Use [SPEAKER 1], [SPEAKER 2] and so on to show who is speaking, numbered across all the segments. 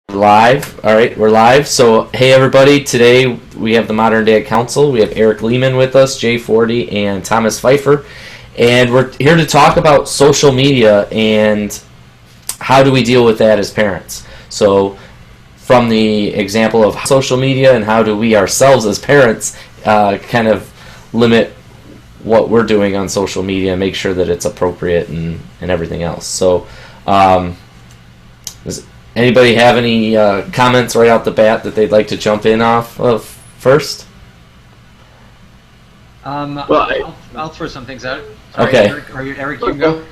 [SPEAKER 1] Live. All right, we're live. So, hey everybody, today we have the Modern Dad Council. We have Eric Lehman with us, Jay Forty, and Thomas Pfeiffer. And we're here to talk about social media and how do we deal with that as parents. So, from the example of social media and how do we ourselves as parents kind of limit what we're doing on social media and make sure that it's appropriate and everything else. So, does anybody have any comments right out the bat that they'd like to jump in off of first?
[SPEAKER 2] I'll throw some things out. Sorry,
[SPEAKER 1] Okay.
[SPEAKER 2] Eric, you can go.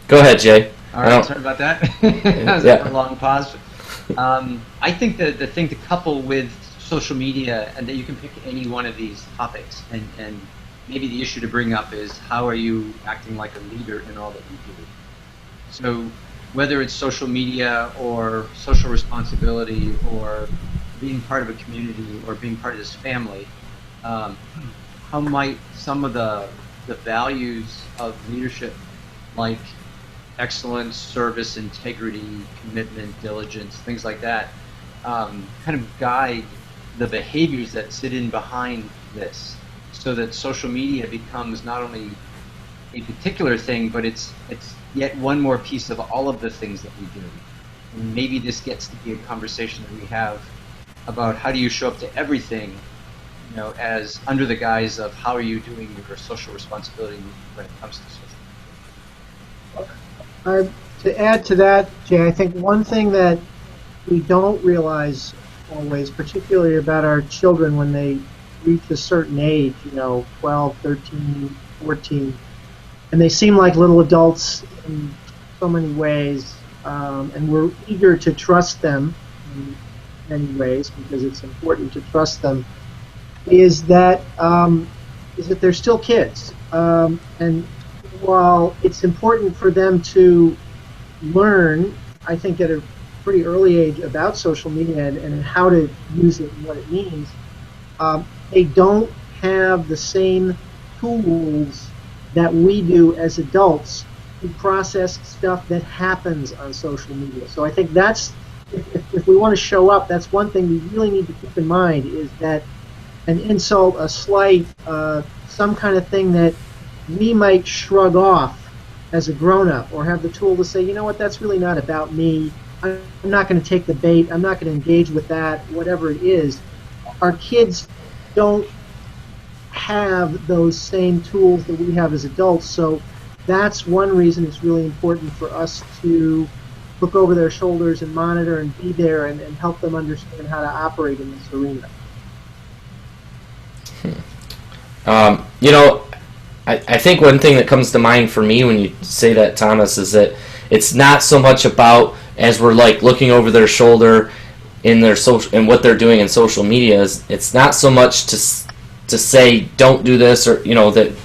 [SPEAKER 1] Go ahead, Jay.
[SPEAKER 2] All right, sorry about that. That was
[SPEAKER 1] Yeah.
[SPEAKER 2] a long pause. I think the thing to couple with social media, and that you can pick any one of these topics, and maybe the issue to bring up is how are you acting like a leader in all that you do. So whether it's social media or social responsibility or being part of a community or being part of this family, how might some of the values of leadership, like excellence, service, integrity, commitment, diligence, things like that, kind of guide the behaviors that sit in behind this, so that social media becomes not only a particular thing, but it's yet one more piece of all of the things that we do. And maybe this gets to be a conversation that we have about how do you show up to everything, as under the guise of how are you doing your social responsibility when it comes to social media.
[SPEAKER 3] To add to that, Jay, I think one thing that we don't realize always, particularly about our children when they reach a certain age, 12, 13, 14, and they seem like little adults in so many ways, and we're eager to trust them in many ways because it's important to trust them, is that they're still kids. And while it's important for them to learn, I think at a pretty early age about social media and how to use it and what it means, they don't have the same tools that we do as adults to process stuff that happens on social media. So I think that's, if we want to show up, that's one thing we really need to keep in mind, is that an insult, a slight, some kind of thing that we might shrug off as a grown-up or have the tool to say, you know what, that's really not about me. I'm not going to take the bait. I'm not going to engage with that, whatever it is. Our kids don't have those same tools that we have as adults, so that's one reason it's really important for us to look over their shoulders and monitor and be there and help them understand how to operate in this arena.
[SPEAKER 1] I think one thing that comes to mind for me when you say that, Thomas, is that it's not so much about, as we're like looking over their shoulder in their social and what they're doing in social media, it's not so much to say don't do this, or that,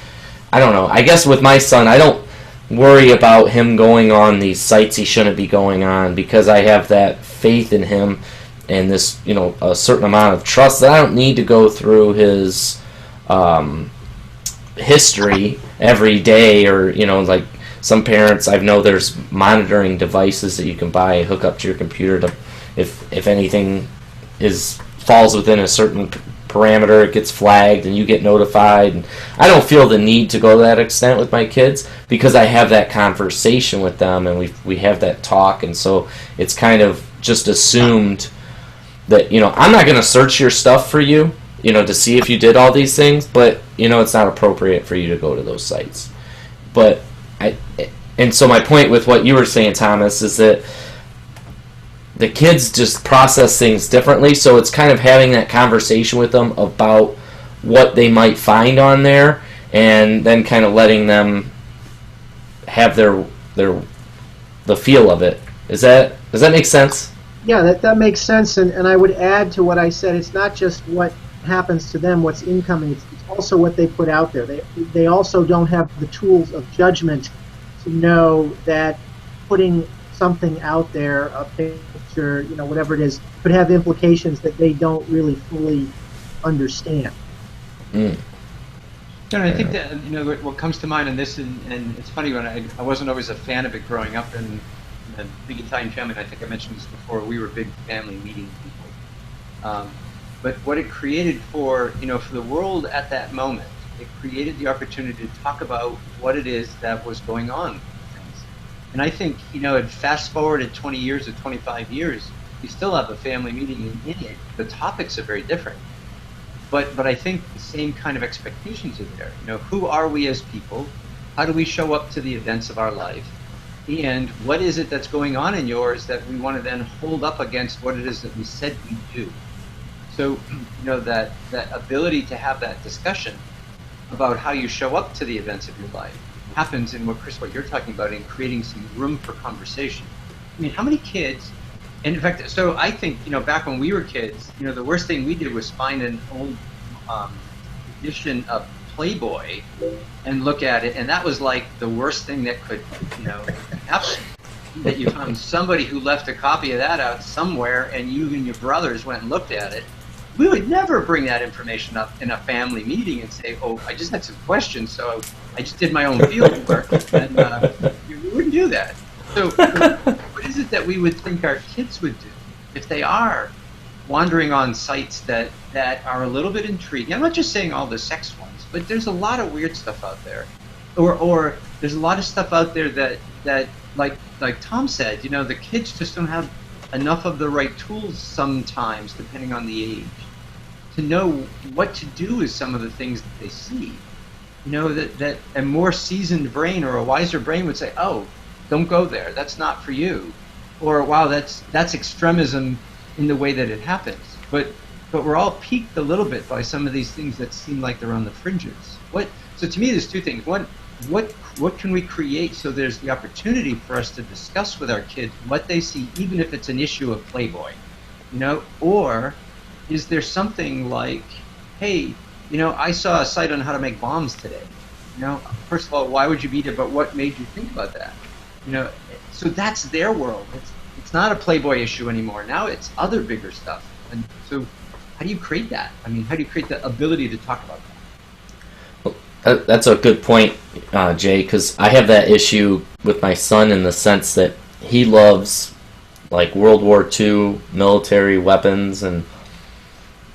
[SPEAKER 1] I don't know. I guess with my son, I don't worry about him going on these sites he shouldn't be going on, because I have that faith in him and this a certain amount of trust that I don't need to go through his history every day, or like some parents I know, there's monitoring devices that you can buy, hook up to your computer to, if anything falls within a certain parameter, it gets flagged and you get notified. And I don't feel the need to go to that extent with my kids, because I have that conversation with them and we have that talk, and so it's kind of just assumed that I'm not going to search your stuff for you, to see if you did all these things, but it's not appropriate for you to go to those sites. And so my point with what you were saying, Thomas, is that the kids just process things differently, so it's kind of having that conversation with them about what they might find on there, and then kind of letting them have the feel of it. Does that make sense?
[SPEAKER 3] Yeah, that makes sense, and I would add to what I said, it's not just what happens to them, what's incoming, it's also what they put out there. They also don't have the tools of judgment to know that putting something out there, a picture, whatever it is, could have implications that they don't really fully understand.
[SPEAKER 2] No, I think that what comes to mind in this, and it's funny when I wasn't always a fan of it growing up in a big Italian family. And I think I mentioned this before. We were big family meeting people, but what it created for for the world at that moment, it created the opportunity to talk about what it is that was going on with things. And I think fast forwarded 20 years or 25 years, you still have a family meeting, and in it, the topics are very different. But I think the same kind of expectations are there. Who are we as people? How do we show up to the events of our life? And what is it that's going on in yours that we want to then hold up against what it is that we said we do? So, that ability to have that discussion about how you show up to the events of your life happens in what you're talking about, in creating some room for conversation. I mean, how many kids? And in fact, so I think, back when we were kids, the worst thing we did was find an old edition of Playboy and look at it, and that was like the worst thing that could, happen. That you found somebody who left a copy of that out somewhere, and you and your brothers went and looked at it. We would never bring that information up in a family meeting and say, "Oh, I just had some questions, so I just did my own field work." And we wouldn't do that. So, what is it that we would think our kids would do if they are wandering on sites that are a little bit intriguing? I'm not just saying all the sex ones, but there's a lot of weird stuff out there, or there's a lot of stuff out there that like Tom said, the kids just don't have enough of the right tools sometimes, depending on the age, to know what to do with some of the things that they see. That a more seasoned brain or a wiser brain would say, "Oh, don't go there. That's not for you," or "Wow, that's extremism in the way that it happens." But we're all piqued a little bit by some of these things that seem like they're on the fringes. So to me, there's two things. One, what can we create so there's the opportunity for us to discuss with our kids what they see, even if it's an issue of Playboy, or is there something like, "Hey, I saw a site on how to make bombs today. First of all, why would you be there? But what made you think about that?" So that's their world. It's not a Playboy issue anymore. Now it's other bigger stuff. And so, how do you create that? I mean, how do you create the ability to talk about that?
[SPEAKER 1] Well, that's a good point, Jay, because I have that issue with my son in the sense that he loves like World War II military weapons, and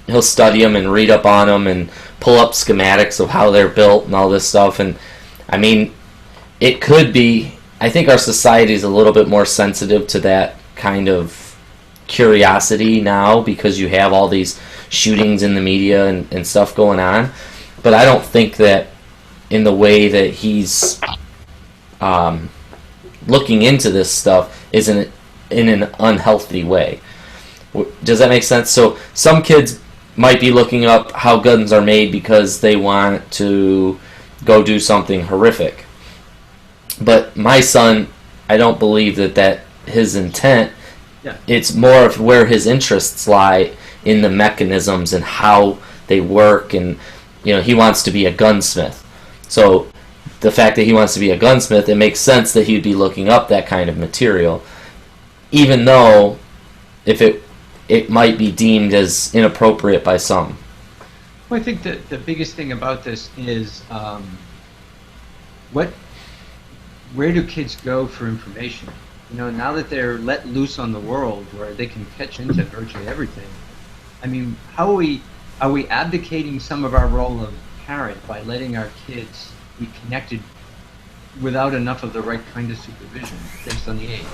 [SPEAKER 1] he'll study them and read up on them and pull up schematics of how they're built and all this stuff. And I mean, it could be. I think our society is a little bit more sensitive to that kind of curiosity now because you have all these shootings in the media and stuff going on. But I don't think that in the way that he's looking into this stuff is in an unhealthy way. Does that make sense? So some kids might be looking up how guns are made because they want to go do something horrific. But my son, I don't believe that his intent, it's more of where his interests lie in the mechanisms and how they work, and he wants to be a gunsmith. So the fact that he wants to be a gunsmith, it makes sense that he'd be looking up that kind of material, even though if it might be deemed as inappropriate by some.
[SPEAKER 2] Well, I think that the biggest thing about this is where do kids go for information? Now that they're let loose on the world where they can catch into virtually everything. I mean, how are we abdicating some of our role of parent by letting our kids be connected without enough of the right kind of supervision based on the age?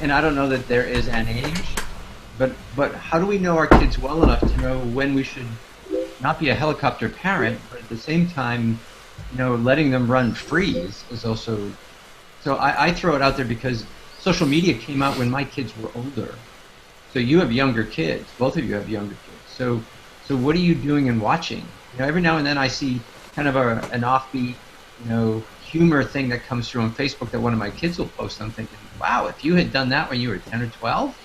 [SPEAKER 2] And I don't know that there is an age, but how do we know our kids well enough to know when we should not be a helicopter parent, but at the same time, letting them run free is also. So I throw it out there because social media came out when my kids were older. So you have younger kids. Both of you have younger kids. So what are you doing and watching? Every now and then I see kind of an offbeat, humor thing that comes through on Facebook that one of my kids will post. I'm thinking, wow, if you had done that when you were 10 or 12,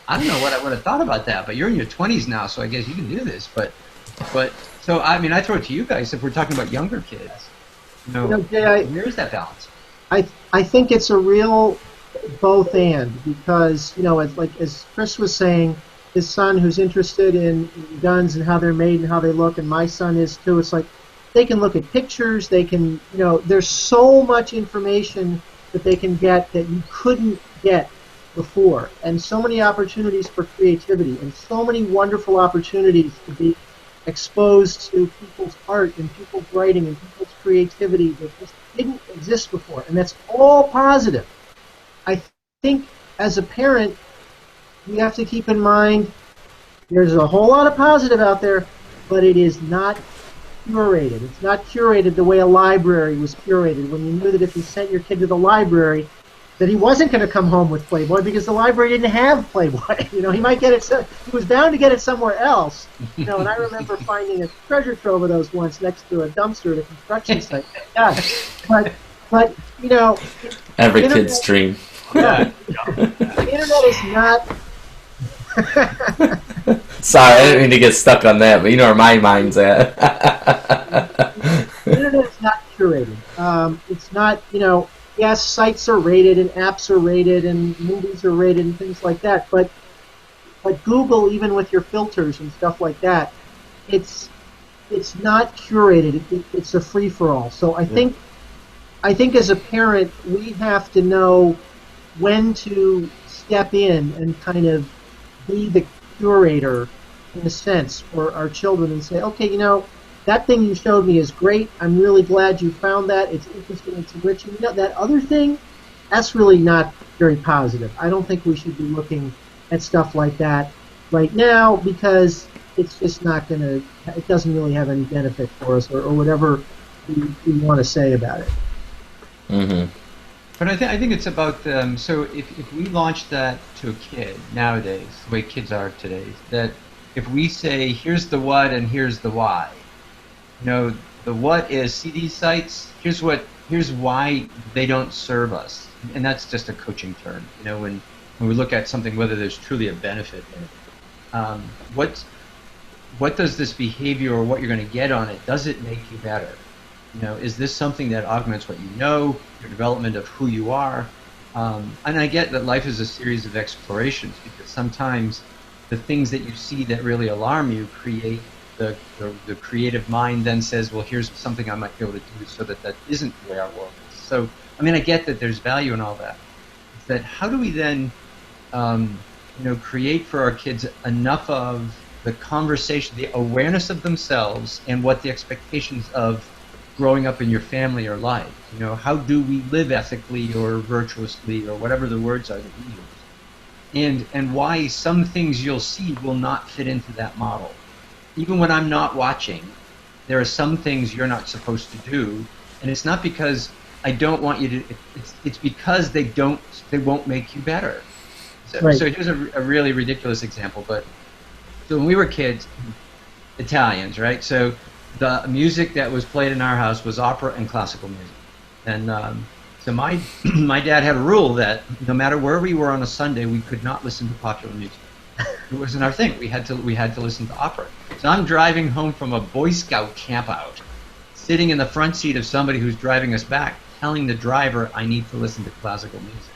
[SPEAKER 2] I don't know what I would have thought about that. But you're in your 20s now, so I guess you can do this. But so I mean, I throw it to you guys if we're talking about younger kids.
[SPEAKER 3] Jay,
[SPEAKER 2] where is that balance?
[SPEAKER 3] I think it's a real both and, because as Chris was saying, his son who's interested in guns and how they're made and how they look, and my son is too. It's like they can look at pictures. They can, there's so much information that they can get that you couldn't get before, and so many opportunities for creativity, and so many wonderful opportunities to be exposed to people's art and people's writing and people's creativity that just didn't exist before, and that's all positive. I think as a parent, you have to keep in mind there's a whole lot of positive out there, but it is not curated. It's not curated the way a library was curated, when you knew that if you sent your kid to the library, that he wasn't going to come home with Playboy because the library didn't have Playboy. He might get it. He was bound to get it somewhere else. And I remember finding a treasure trove of those once next to a dumpster at a construction site. Yeah. But
[SPEAKER 1] Every kid's dream.
[SPEAKER 3] Yeah. The internet is not.
[SPEAKER 1] Sorry, I didn't mean to get stuck on that, but you know where my mind's at.
[SPEAKER 3] The internet is not curated. It's not, yes, sites are rated and apps are rated and movies are rated and things like that, but Google, even with your filters and stuff like that, it's not curated. It's a free-for-all. So I think as a parent, we have to know when to step in and kind of be the curator, in a sense, for our children and say, okay, that thing you showed me is great. I'm really glad you found that. It's interesting. It's enriching. That other thing, that's really not very positive. I don't think we should be looking at stuff like that right now because it's just not going to, it doesn't really have any benefit for us or whatever we want to say about it.
[SPEAKER 1] Mm-hmm.
[SPEAKER 2] But I think it's about, so if we launch that to a kid nowadays, the way kids are today, that if we say, here's the what and here's the why, the what is, see these sites, here's why they don't serve us. And that's just a coaching term, when we look at something, whether there's truly a benefit in it. What does this behavior or what you're going to get on it, does it make you better? Is this something that augments what you know, your development of who you are? And I get that life is a series of explorations, because sometimes the things that you see that really alarm you create the creative mind then says, well, here's something I might be able to do so that isn't the way our world is. So, I get that there's value in all that. It's that how do we then, create for our kids enough of the conversation, the awareness of themselves and what the expectations of growing up in your family are like? How do we live ethically or virtuously or whatever the words are that we use? And why some things you'll see will not fit into that model. Even when I'm not watching, there are some things you're not supposed to do, and it's not because I don't want you to, it's because they won't make you better. So,
[SPEAKER 3] right.
[SPEAKER 2] So here's a really ridiculous example, but so when we were kids, Italians, right? So the music that was played in our house was opera and classical music. And so my dad had a rule that no matter where we were on a Sunday, we could not listen to popular music. It wasn't our thing. We had to listen to opera. So I'm driving home from a Boy Scout camp out, sitting in the front seat of somebody who's driving us back, telling the driver I need to listen to classical music.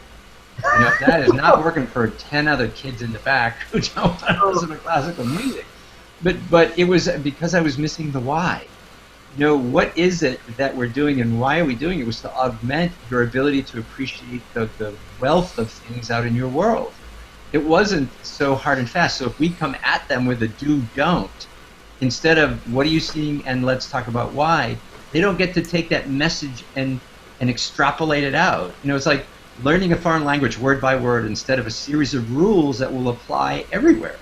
[SPEAKER 2] That is not working for 10 other kids in the back who don't want to listen to classical music. But it was because I was missing the why. What is it that we're doing and why are we doing it? It was to augment your ability to appreciate the wealth of things out in your world. It wasn't so hard and fast. So if we come at them with a do-don't, instead of what are you seeing and let's talk about why, they don't get to take that message and extrapolate it out. It's like learning a foreign language word by word instead of a series of rules that will apply everywhere.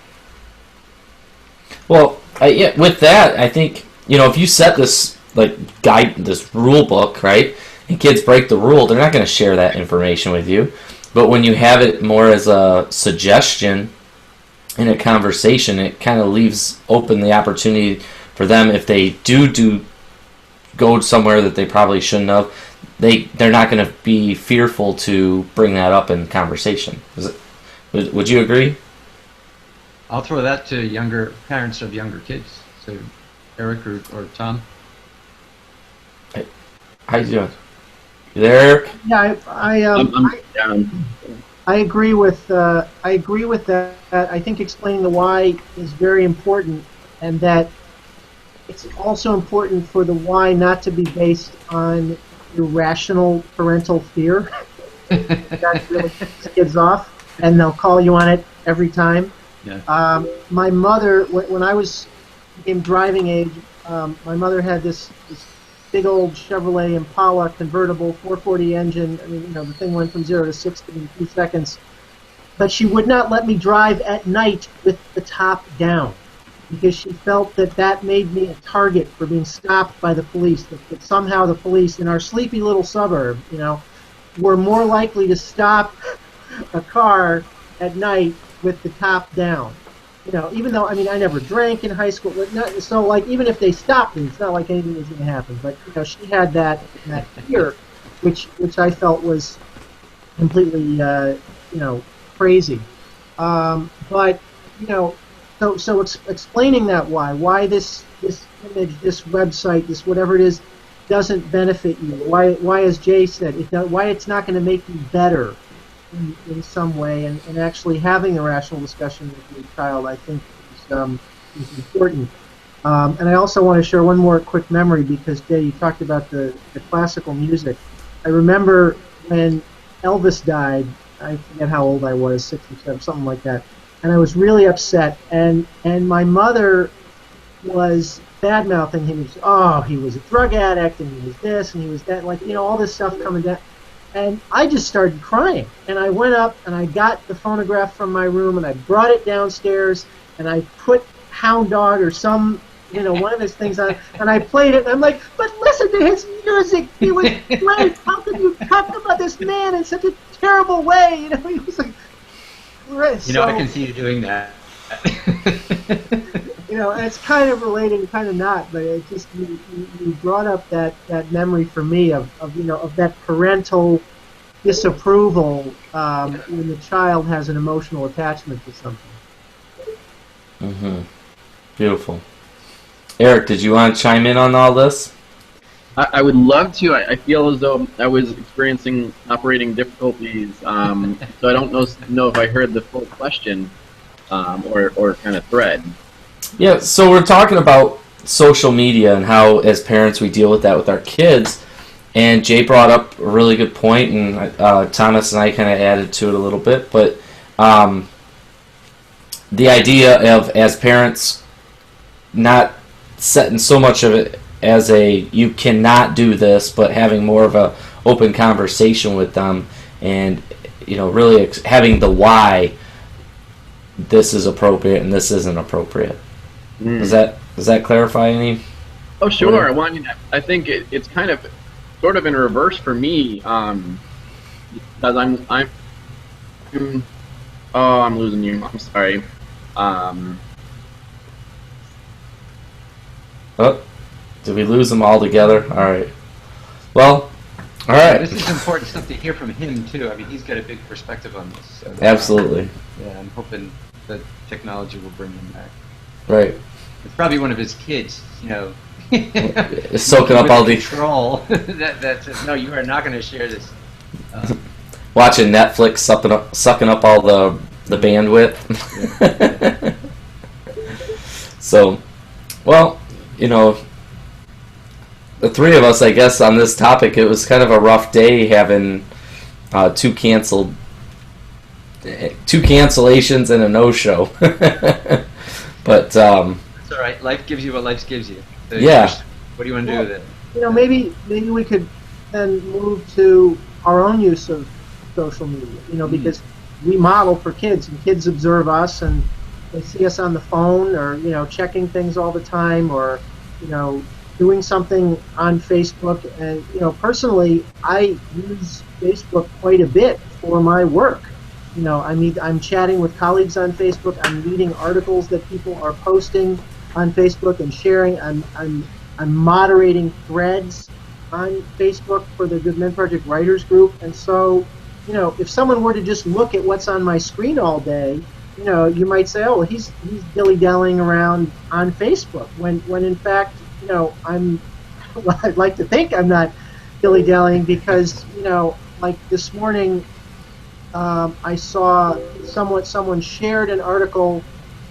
[SPEAKER 1] Well, with that, I think, if you set this this rule book, right, and kids break the rule, they're not going to share that information with you. But when you have it more as a suggestion in a conversation, it kind of leaves open the opportunity for them, if they do go somewhere that they probably shouldn't have, they're not going to be fearful to bring that up in conversation. Would you agree?
[SPEAKER 2] I'll throw that to younger parents of younger kids. So, Eric or Tom.
[SPEAKER 1] Hey, how you doing? You there, Eric?
[SPEAKER 3] Yeah,
[SPEAKER 4] I'm down.
[SPEAKER 3] I agree with that. I think explaining the why is very important, and that it's also important for the why not to be based on irrational parental fear. That really pisses kids off, and they'll call you on it every time.
[SPEAKER 2] Yeah.
[SPEAKER 3] My mother, when I was in driving age, my mother had this big old Chevrolet Impala convertible, 440 engine. I mean, you know, the thing went from 0 to 60 in 2 seconds. But she would not let me drive at night with the top down because she felt that that made me a target for being stopped by the police, that somehow the police in our sleepy little suburb, you know, were more likely to stop a car at night with the top down. You know, even though, I mean, I never drank in high school, so like even if they stopped me, it's not like anything was going to happen. But you know, she had that fear, which I felt was completely, you know, crazy. But you know, so explaining that why this image, this website, this whatever it is, doesn't benefit you. Why as Jay said, why it's not going to make you better in some way, and actually having a rational discussion with your child, I think, is important. And I also want to share one more quick memory because, Jay, you talked about the classical music. I remember when Elvis died, I forget how old I was, 6 or 7, something like that, and I was really upset, and my mother was bad-mouthing him. He was a drug addict, and he was this, and he was that, like, you know, all this stuff coming down. And I just started crying. And I went up and I got the phonograph from my room and I brought it downstairs and I put Hound Dog or some, you know, one of his things on, and I played it. And I'm like, but listen to his music. He was great. How can you talk about this man in such a terrible way? You know, he was like,
[SPEAKER 2] you know, I can see you doing that.
[SPEAKER 3] You know, and it's kind of relating, kind of not, but it just you brought up that memory for me of you know, of that parental disapproval when the child has an emotional attachment to something.
[SPEAKER 1] Mm-hmm. Beautiful. Eric, did you want to chime in on all this?
[SPEAKER 4] I would love to. I feel as though I was experiencing operating difficulties, so I don't know if I heard the full question or kind of thread.
[SPEAKER 1] Yeah, so we're talking about social media and how, as parents, we deal with that with our kids. And Jay brought up a really good point, and Thomas and I kind of added to it a little bit. But the idea of, as parents, not setting so much of it as you cannot do this, but having more of a open conversation with them, and you know, really having the why this is appropriate and this isn't appropriate. Does that clarify any?
[SPEAKER 4] Oh, sure. Well, I think it's kind of sort of in reverse for me, because I'm losing you. I'm sorry.
[SPEAKER 1] Oh, did we lose them all together? All right. Well, all right.
[SPEAKER 2] This is important stuff to hear from him too. I mean, he's got a big perspective on this. So,
[SPEAKER 1] Absolutely.
[SPEAKER 2] Yeah, I'm hoping that technology will bring him back.
[SPEAKER 1] Right.
[SPEAKER 2] It's probably one of his kids, you know.
[SPEAKER 1] It's soaking up all the
[SPEAKER 2] control. that says, no, you are not going to share this.
[SPEAKER 1] Watching Netflix, sucking up all the bandwidth. So, well, you know, the three of us, I guess, on this topic, it was kind of a rough day having two cancellations and a no-show. But
[SPEAKER 2] it's all right. Life gives you what life gives you. So
[SPEAKER 1] yeah.
[SPEAKER 2] What do you want to do with it?
[SPEAKER 3] You know, maybe we could then move to our own use of social media. You know, because we model for kids, and kids observe us, and they see us on the phone, or you know, checking things all the time, or you know, doing something on Facebook. And you know, personally, I use Facebook quite a bit for my work. You know, I'm chatting with colleagues on Facebook. I'm reading articles that people are posting on Facebook and sharing. I'm moderating threads on Facebook for the Good Men Project Writers Group. And so, you know, if someone were to just look at what's on my screen all day, you know, you might say, oh, he's dilly-dallying around on Facebook. When in fact, you know, well, I'd like to think I'm not dilly-dallying because, you know, like this morning, I saw someone shared an article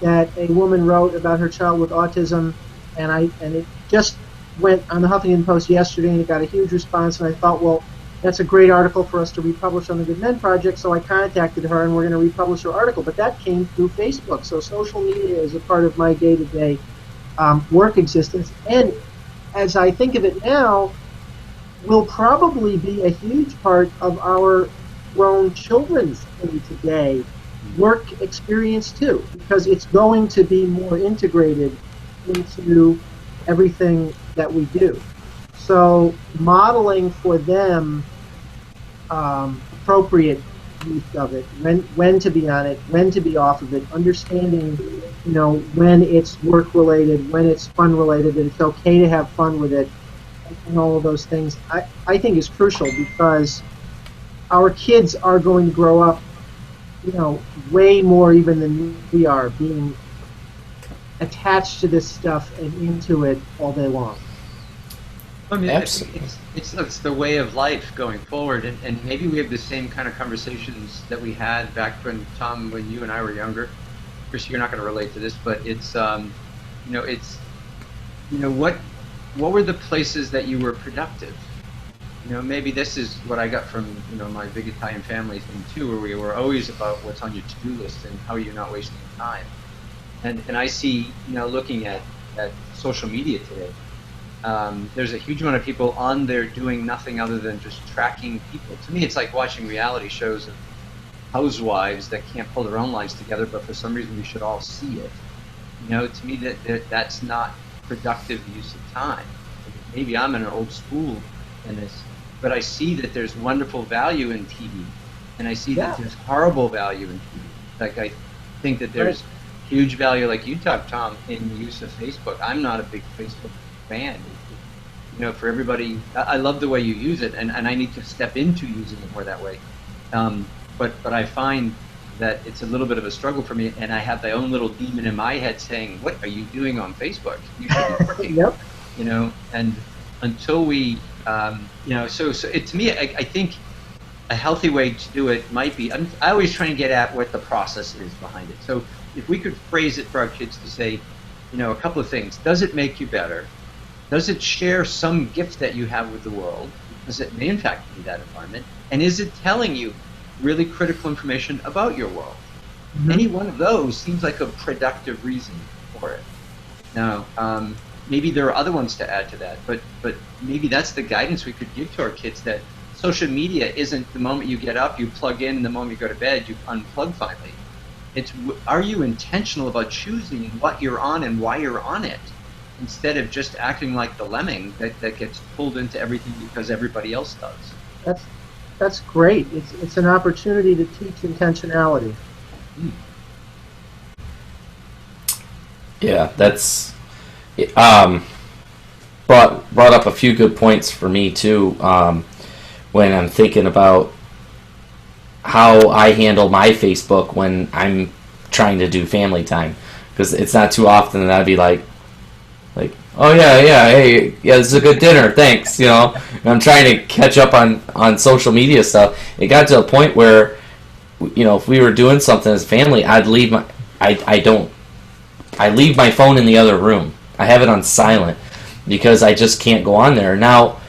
[SPEAKER 3] that a woman wrote about her child with autism, and it just went on the Huffington Post yesterday, and it got a huge response. And I thought, well, that's a great article for us to republish on the Good Men Project. So I contacted her, and we're going to republish her article. But that came through Facebook. So social media is a part of my day-to-day work existence. And as I think of it now, will probably be a huge part of our grown children's day-to-day work experience too, because it's going to be more integrated into everything that we do. So modeling for them appropriate use of it, when to be on it, when to be off of it, understanding, when it's work related, when it's fun related, and it's okay to have fun with it, and all of those things, I think is crucial, because our kids are going to grow up, way more even than we are, being attached to this stuff and into it all day long.
[SPEAKER 2] I mean,
[SPEAKER 1] Absolutely.
[SPEAKER 2] it's the way of life going forward, and maybe we have the same kind of conversations that we had back when, Tom, when you and I were younger. Chris, you're not going to relate to this, but what were the places that you were productive? Maybe this is what I got from, my big Italian family thing too, where we were always about what's on your to-do list and how you're not wasting time. And I see, looking at social media today, there's a huge amount of people on there doing nothing other than just tracking people. To me, it's like watching reality shows of housewives that can't pull their own lives together, but for some reason we should all see it. To me, that's not productive use of time. Maybe I'm in an old school in this, but I see that there's wonderful value in TV, and I see that there's horrible value in TV. Like, I think that there's huge value, like you talked, Tom, in the use of Facebook. I'm not a big Facebook fan. For everybody, I love the way you use it, and I need to step into using it more that way. But I find that it's a little bit of a struggle for me, and I have my own little demon in my head saying, "What are you doing on Facebook? You should be working."
[SPEAKER 3] Yep.
[SPEAKER 2] And until we, so to me, I think a healthy way to do it might be, I always try and get at what the process is behind it. So if we could phrase it for our kids to say, a couple of things. Does it make you better? Does it share some gift that you have with the world? Because it may in fact be that environment. And is it telling you really critical information about your world? Mm-hmm. Any one of those seems like a productive reason for it. Now, maybe there are other ones to add to that, but maybe that's the guidance we could give to our kids, that social media isn't the moment you get up, you plug in, and the moment you go to bed, you unplug finally. It's, are you intentional about choosing what you're on and why you're on it, instead of just acting like the lemming that gets pulled into everything because everybody else does?
[SPEAKER 3] That's great. It's an opportunity to teach intentionality.
[SPEAKER 1] Yeah, that's brought up a few good points for me too, when I'm thinking about how I handle my Facebook when I'm trying to do family time, because it's not too often that I'd be like, oh yeah, hey, yeah, this is a good dinner, thanks, and I'm trying to catch up on social media stuff. It got to a point where, if we were doing something as a family, I'd leave I leave my phone in the other room. I have it on silent because I just can't go on there. Now,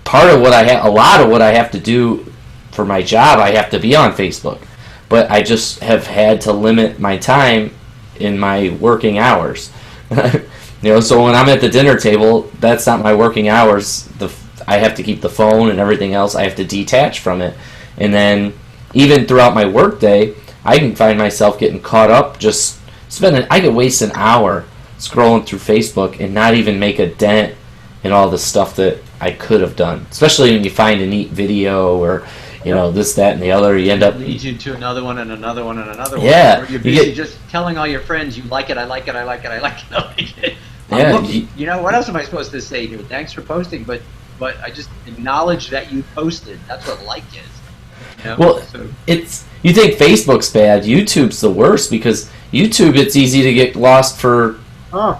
[SPEAKER 1] a lot of what I have to do for my job, I have to be on Facebook, but I just have had to limit my time in my working hours. So when I'm at the dinner table, that's not my working hours. I have to keep the phone and everything else. I have to detach from it, and then even throughout my work day, I can find myself getting caught up just I could waste an hour scrolling through Facebook and not even make a dent in all the stuff that I could have done. Especially when you find a neat video or this, that, and the other, you end up
[SPEAKER 2] leads you to another one and another one and another one.
[SPEAKER 1] Yeah,
[SPEAKER 2] Where you're busy just telling all your friends you like it, I like it, I like it, I like it, I like it.
[SPEAKER 1] Yeah,
[SPEAKER 2] What else am I supposed to say here? Thanks for posting, but I just acknowledge that you posted. That's what like is.
[SPEAKER 1] Well, you think Facebook's bad, YouTube's the worst, because YouTube, it's easy to get lost for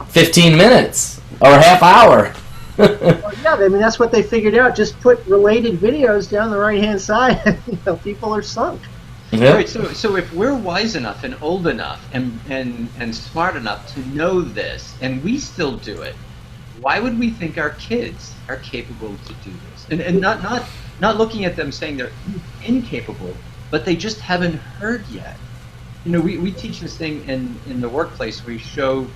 [SPEAKER 1] 15 minutes or a half hour.
[SPEAKER 3] Well, yeah, that's what they figured out. Just put related videos down the right-hand side. People are sunk.
[SPEAKER 1] Yeah.
[SPEAKER 2] Right. So if we're wise enough and old enough and smart enough to know this, and we still do it, why would we think our kids are capable to do this? And not looking at them saying they're incapable, but they just haven't heard yet. You know, we teach this thing in the workplace. We show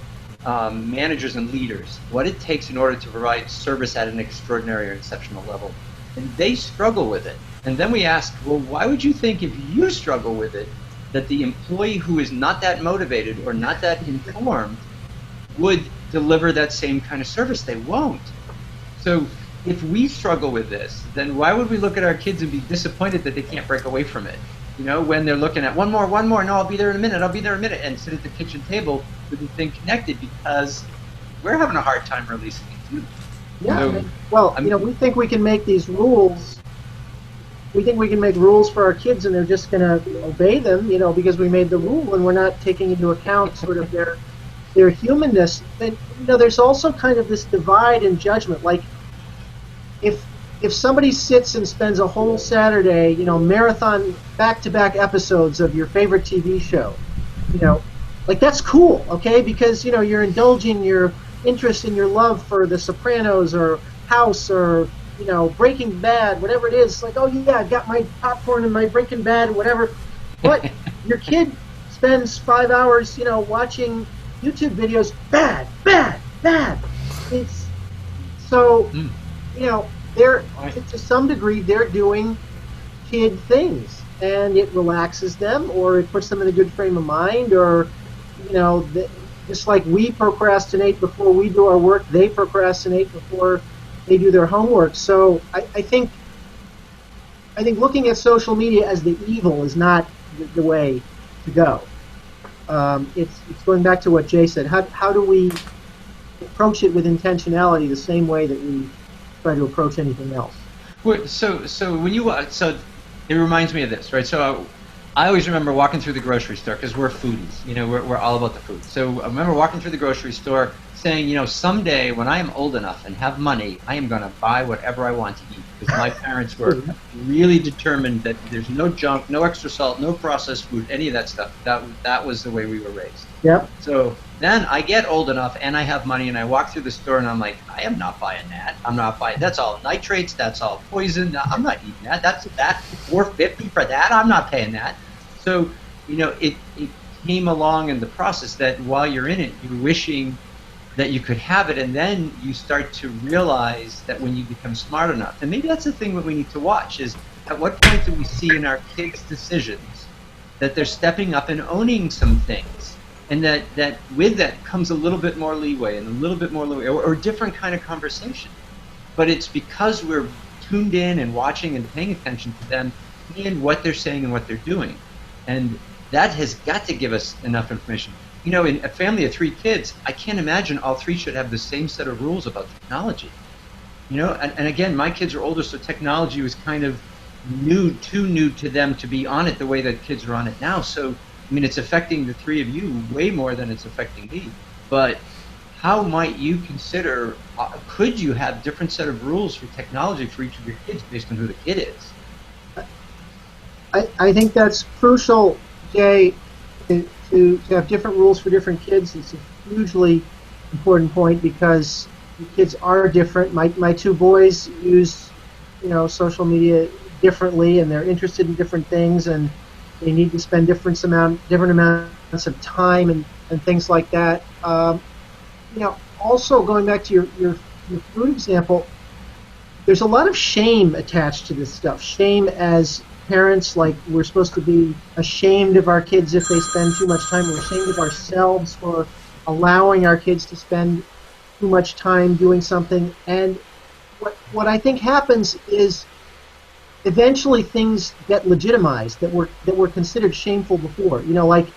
[SPEAKER 2] managers and leaders what it takes in order to provide service at an extraordinary or exceptional level. And they struggle with it. And then we ask, well, why would you think if you struggle with it, that the employee who is not that motivated or not that informed would deliver that same kind of service? They won't. So if we struggle with this, then why would we look at our kids and be disappointed that they can't break away from it? You know, when they're looking at one more, no, I'll be there in a minute, and sit at the kitchen table with the thing connected, because we're having a hard time releasing it too.
[SPEAKER 3] Yeah.
[SPEAKER 2] So,
[SPEAKER 3] Well, you know, we think we can make these rules. We think we can make rules for our kids, and they're just going to obey them, you know, because we made the rule, and we're not taking into account sort of their humanness. And you know, there's also kind of this divide in judgment. Like, if somebody sits and spends a whole Saturday, you know, marathon back-to-back episodes of your favorite TV show, you know, like, that's cool, okay? Because, you know, you're indulging your interest in your love for The Sopranos or House or, you know, Breaking Bad, whatever it is. Like, oh yeah, I've got my popcorn and my Breaking Bad and whatever. But your kid spends 5 hours, you know, watching YouTube videos. Bad. It's so, you know, they're, to some degree, they're doing kid things, and it relaxes them, or it puts them in a good frame of mind, or, you know, just like we procrastinate before we do our work, they procrastinate before they do their homework. So I think looking at social media as the evil is not the way to go. It's going back to what Jay said. How do we approach it with intentionality, the same way that we try to approach anything else?
[SPEAKER 2] Well, so when you so it reminds me of this, right? So I always remember walking through the grocery store, because we're foodies, you know, we're all about the food. So I remember walking through the grocery store saying, you know, someday when I am old enough and have money, I am going to buy whatever I want to eat, because my parents were really determined that there's no junk, no extra salt, no processed food, any of that stuff. That was the way we were raised.
[SPEAKER 3] Yep.
[SPEAKER 2] So then I get old enough and I have money, and I walk through the store and I'm like, I am not buying that. I'm not buying. That's all nitrates. That's all poison. I'm not eating that. That's $4.50 for that. I'm not paying that. So, you know, it came along in the process that while you're in it, you're wishing that you could have it, and then you start to realize that when you become smart enough, and maybe that's the thing that we need to watch, is at what point do we see in our kids' decisions that they're stepping up and owning some things, and that with that comes a little bit more leeway and a little bit more leeway, or different kind of conversation. But it's because we're tuned in and watching and paying attention to them and what they're saying and what they're doing. And that has got to give us enough information. You know, in a family of 3 kids, I can't imagine all 3 should have the same set of rules about technology. You know, and again, my kids are older, so technology was kind of too new to them to be on it the way that kids are on it now. So, I mean, it's affecting the 3 of you way more than it's affecting me. But how might you consider, could you have different set of rules for technology for each of your kids based on who the kid is?
[SPEAKER 3] I think that's crucial, Jay, to have different rules for different kids. It's a hugely important point, because the kids are different. My 2 boys use, you know, social media differently, and they're interested in different things, and they need to spend different amounts of time and things like that. You know, also going back to your food example, there's a lot of shame attached to this stuff. Shame as parents, like we're supposed to be ashamed of our kids if they spend too much time. We're ashamed of ourselves for allowing our kids to spend too much time doing something. And what I think happens is eventually things get legitimized that were considered shameful before. You know, like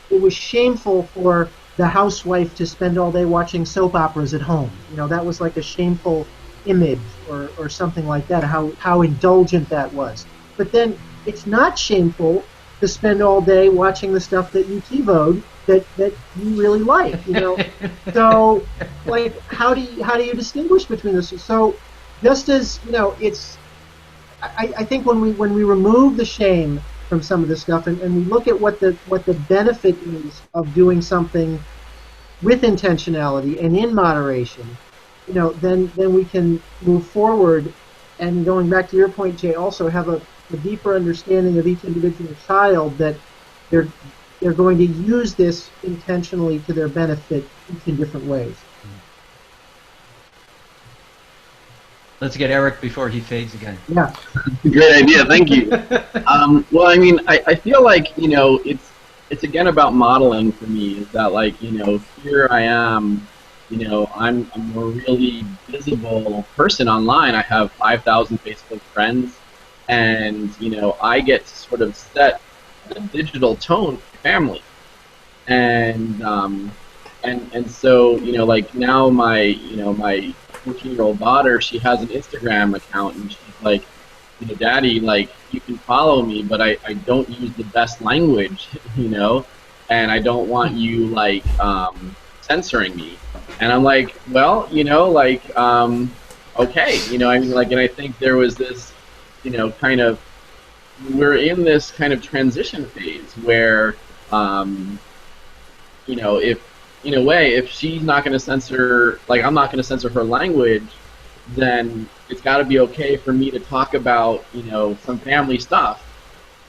[SPEAKER 3] it was shameful for the housewife to spend all day watching soap operas at home. You know, that was like a shameful image or something like that, how indulgent that was. But then it's not shameful to spend all day watching the stuff that you TiVo'd that you really like, you know. So, like, how do you distinguish between those? So, just as, you know, it's, I think when we remove the shame from some of this stuff, and we look at what the benefit is of doing something with intentionality and in moderation, then we can move forward. And going back to your point, Jay, also have a deeper understanding of each individual child, that they're going to use this intentionally to their benefit in different ways.
[SPEAKER 2] Let's get Eric before he fades again.
[SPEAKER 3] Yeah.
[SPEAKER 4] Great idea, thank you. Well, I mean, I feel like, it's again about modeling for me, is that, like, here I am, I'm a really visible person online. I have 5,000 Facebook friends, and, I get to sort of set the digital tone for family. And so, like, now my 14-year-old daughter, she has an Instagram account, and she's like, Daddy, like, you can follow me, but I don't use the best language, and I don't want you, like, censoring me. And I'm like, well, okay, I mean, like, and I think there was this, kind of, we're in this kind of transition phase where, if, in a way, if she's not going to censor, like, I'm not going to censor her language, then it's got to be okay for me to talk about, some family stuff,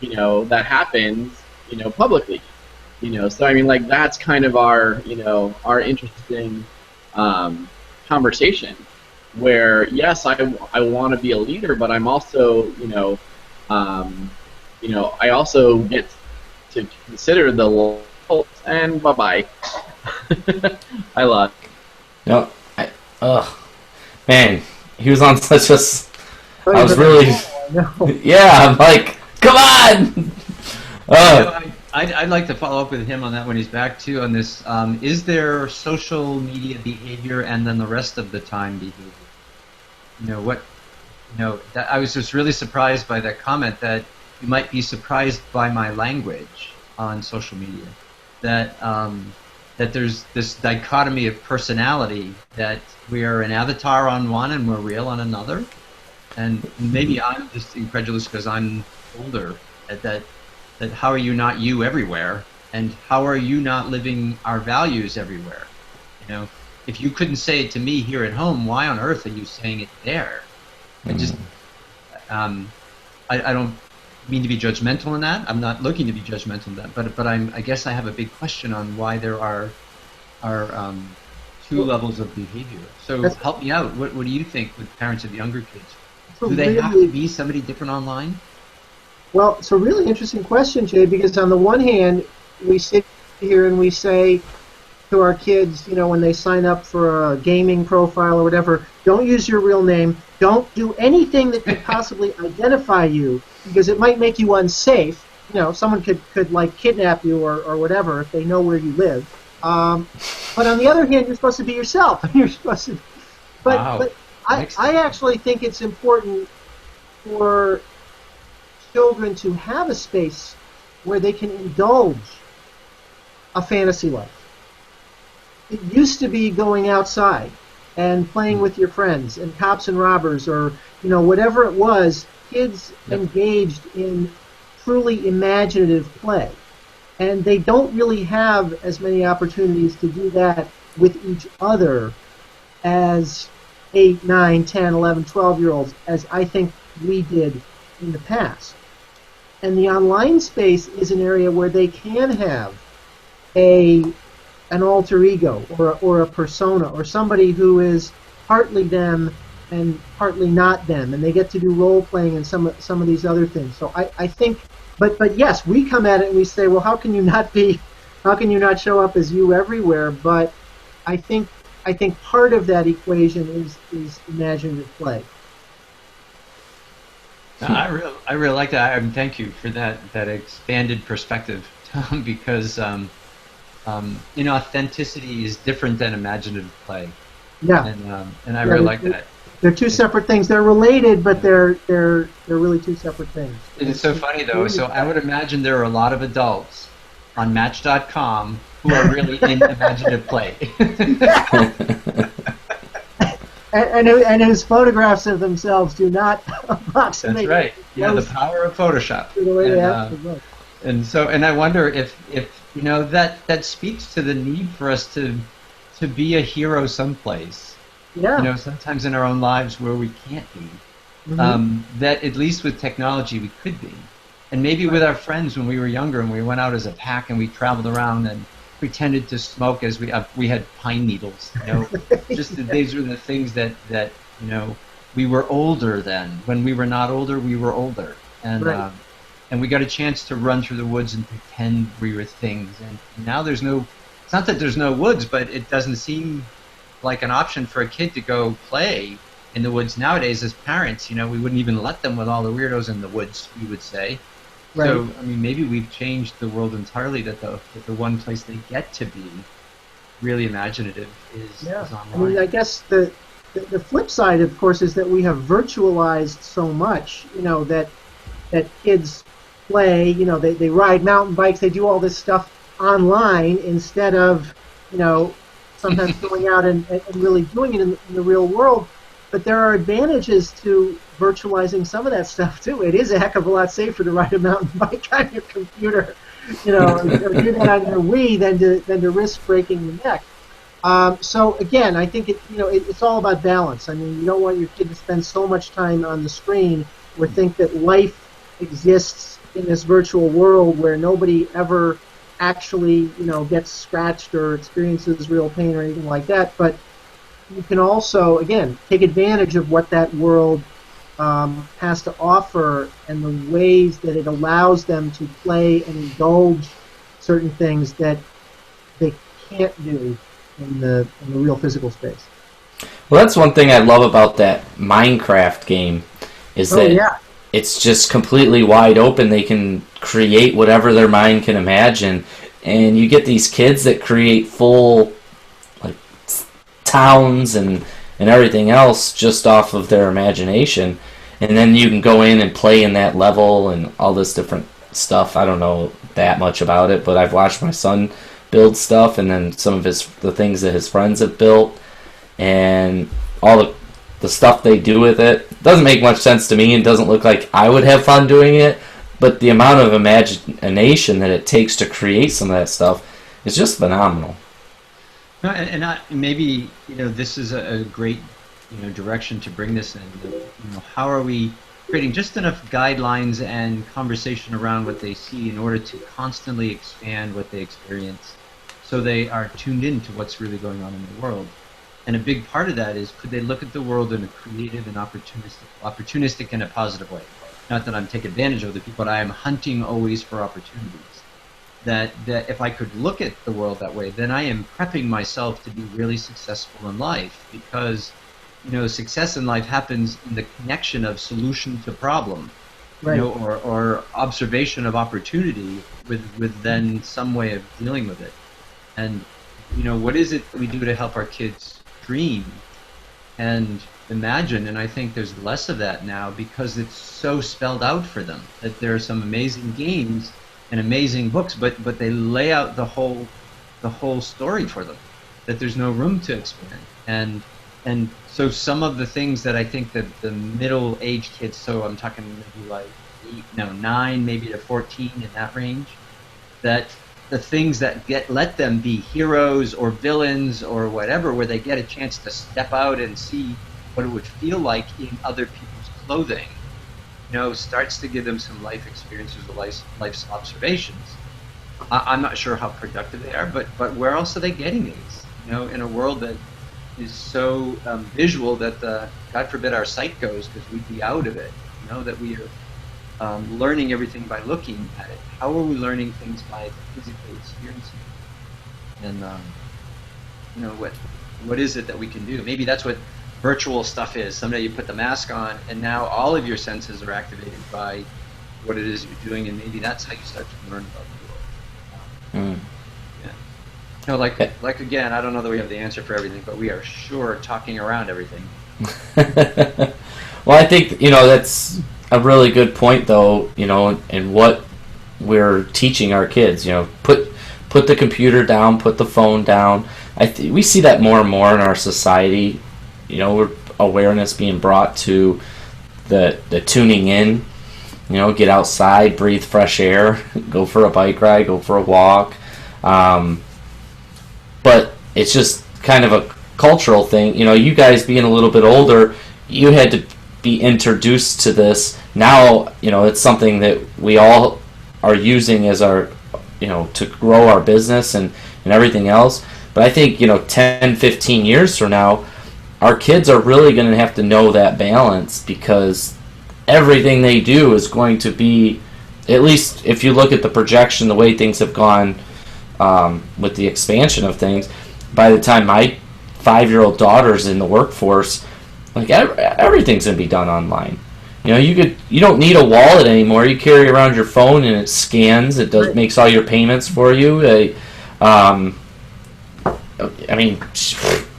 [SPEAKER 4] that happens, publicly. So I mean, like, that's kind of our, our interesting conversation, where, yes, I want to be a leader, but I'm also, I also get to consider the lulls, and bye-bye. I lost.
[SPEAKER 1] No, man, he was on such a. I was really. Yeah, I'm like, come on.
[SPEAKER 2] I'd like to follow up with him on that when he's back too. On this, is there social media behavior and then the rest of the time behavior? That I was just really surprised by that comment, that you might be surprised by my language on social media. That there's this dichotomy of personality, that we are an avatar on one and we're real on another. And maybe I'm just incredulous because I'm older, that how are you not you everywhere, and how are you not living our values everywhere? If you couldn't say it to me here at home, why on earth are you saying it there? I just, I don't mean to be judgmental in that. I'm not looking to be judgmental in that, but I guess I have a big question on why there are two levels of behavior. So help me out. What do you think with parents of younger kids? Do they have to be somebody different online?
[SPEAKER 3] Well, it's a really interesting question, Jay, because on the one hand, we sit here and we say to our kids, when they sign up for a gaming profile or whatever, don't use your real name, don't do anything that could possibly identify you, because it might make you unsafe. Someone could like kidnap you or whatever if they know where you live. But on the other hand, you're supposed to be yourself. You're supposed to. But I actually think it's important for children to have a space where they can indulge a fantasy life. It used to be going outside and playing with your friends and cops and robbers, or whatever it was. Kids engaged in truly imaginative play, and they don't really have as many opportunities to do that with each other as 8, 9, 10, 11, 12-year-olds, as I think we did in the past. And the online space is an area where they can have an alter ego or a persona, or somebody who is partly them and partly not them, and they get to do role playing and some of these other things. So I think, but yes, we come at it and we say, well, how can you not show up as you everywhere? But I think part of that equation is imaginative play.
[SPEAKER 2] I really like that. Thank you for that expanded perspective, Tom, because authenticity is different than imaginative play.
[SPEAKER 3] Yeah.
[SPEAKER 2] And I really like that.
[SPEAKER 3] They're two separate things. They're related, but they're really two separate things.
[SPEAKER 2] It's so funny though. So I would imagine there are a lot of adults on Match.com who are really in imaginative play.
[SPEAKER 3] and whose photographs of themselves do not approximate.
[SPEAKER 2] That's right. Yeah, the
[SPEAKER 3] close
[SPEAKER 2] power of Photoshop.
[SPEAKER 3] to the way they
[SPEAKER 2] And,
[SPEAKER 3] actually look.
[SPEAKER 2] and I wonder if that speaks to the need for us to be a hero someplace.
[SPEAKER 3] Yeah.
[SPEAKER 2] Sometimes in our own lives where we can't be.
[SPEAKER 3] Mhm.
[SPEAKER 2] That at least with technology we could be. And maybe with our friends when we were younger and we went out as a pack and we traveled around and pretended to smoke as we had pine needles. These were the things that we were older then. When we were not older, we were older. And
[SPEAKER 3] Right.
[SPEAKER 2] and we got a chance to run through the woods and pretend we were things. And now there's no. It's not that there's no woods, but it doesn't seem like an option for a kid to go play in the woods nowadays. As parents, we wouldn't even let them with all the weirdos in the woods, we would say.
[SPEAKER 3] Right.
[SPEAKER 2] So, I mean, maybe we've changed the world entirely, that the one place they get to be really imaginative is
[SPEAKER 3] I
[SPEAKER 2] online.
[SPEAKER 3] mean, I guess the flip side, of course, is that we have virtualized so much, that kids play, they ride mountain bikes, they do all this stuff online instead of, sometimes going out and really doing it in the real world. But there are advantages to virtualizing some of that stuff too. It is a heck of a lot safer to ride a mountain bike on your computer, or do that on your Wii than to risk breaking your neck. So again, I think it's all about balance. I mean, you don't want your kid to spend so much time on the screen or think that life exists in this virtual world where nobody ever actually, gets scratched or experiences real pain or anything like that. But you can also, again, take advantage of what that world has to offer and the ways that it allows them to play and indulge certain things that they can't do in the real physical space.
[SPEAKER 1] Well, that's one thing I love about that Minecraft game, is that
[SPEAKER 3] yeah.
[SPEAKER 1] it's just completely wide open. They can create whatever their mind can imagine, and you get these kids that create full towns and everything else just off of their imagination, and then you can go in and play in that level and all this different stuff. I don't know that much about it, but I've watched my son build stuff, and then some of the things that his friends have built, and all the stuff they do with it doesn't make much sense to me and doesn't look like I would have fun doing it, but the amount of imagination that it takes to create some of that stuff is just phenomenal.
[SPEAKER 2] No, and maybe this is a great direction to bring this in. How are we creating just enough guidelines and conversation around what they see in order to constantly expand what they experience, so they are tuned in to what's really going on in the world. And a big part of that is, could they look at the world in a creative and opportunistic in a positive way? Not that I'm taking advantage of the people, but I am hunting always for opportunities. That if I could look at the world that way, then I am prepping myself to be really successful in life, because success in life happens in the connection of solution to problem,
[SPEAKER 3] Right.
[SPEAKER 2] or observation of opportunity with then some way of dealing with it. And what is it that we do to help our kids dream and imagine? And I think there's less of that now because it's so spelled out for them, that there are some amazing games and amazing books, but they lay out the whole story for them, that there's no room to expand. And so some of the things that I think that the middle-aged kids, so I'm talking maybe like 9, maybe to 14, in that range, that the things that let them be heroes or villains or whatever, where they get a chance to step out and see what it would feel like in other people's clothing, starts to give them some life experiences or life's observations. I'm not sure how productive they are, but where else are they getting these? In a world that is so visual that God forbid our sight goes, because we'd be out of it. That we are learning everything by looking at it. How are we learning things by physically experiencing it? And what is it that we can do? Maybe that's what virtual stuff is. Someday you put the mask on, and now all of your senses are activated by what it is you're doing, and maybe that's how you start to learn about the world. Yeah. Like again, I don't know that we have the answer for everything, but we are sure talking around everything.
[SPEAKER 1] Well, I think that's a really good point, though. And what we're teaching our kids. Put the computer down, put the phone down. We see that more and more in our society. awareness being brought to the tuning in. Get outside, breathe fresh air, go for a bike ride, go for a walk. But it's just kind of a cultural thing. You guys being a little bit older, you had to be introduced to this. Now, it's something that we all are using as our, to grow our business and everything else. But I think, 10, 15 years from now, our kids are really going to have to know that balance, because everything they do is going to be, at least if you look at the projection, the way things have gone with the expansion of things, by the time my 5-year-old daughter's in the workforce, like everything's going to be done online. You don't need a wallet anymore. You carry around your phone and it scans. It makes all your payments for you. I mean,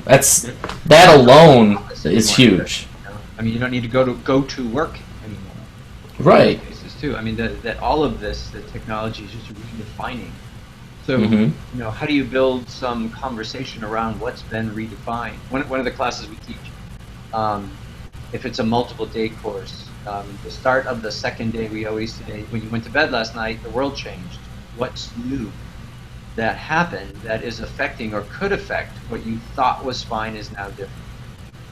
[SPEAKER 1] that alone is huge.
[SPEAKER 2] I mean, you don't need to go to work anymore.
[SPEAKER 1] Right.
[SPEAKER 2] In cases too. I mean, that all of this, the technology is just redefining. So, how do you build some conversation around what's been redefined? One of the classes we teach, if it's a multiple day course, the start of the second day, we always say, when you went to bed last night, the world changed. What's new that happened that is affecting or could affect what you thought was fine is now different?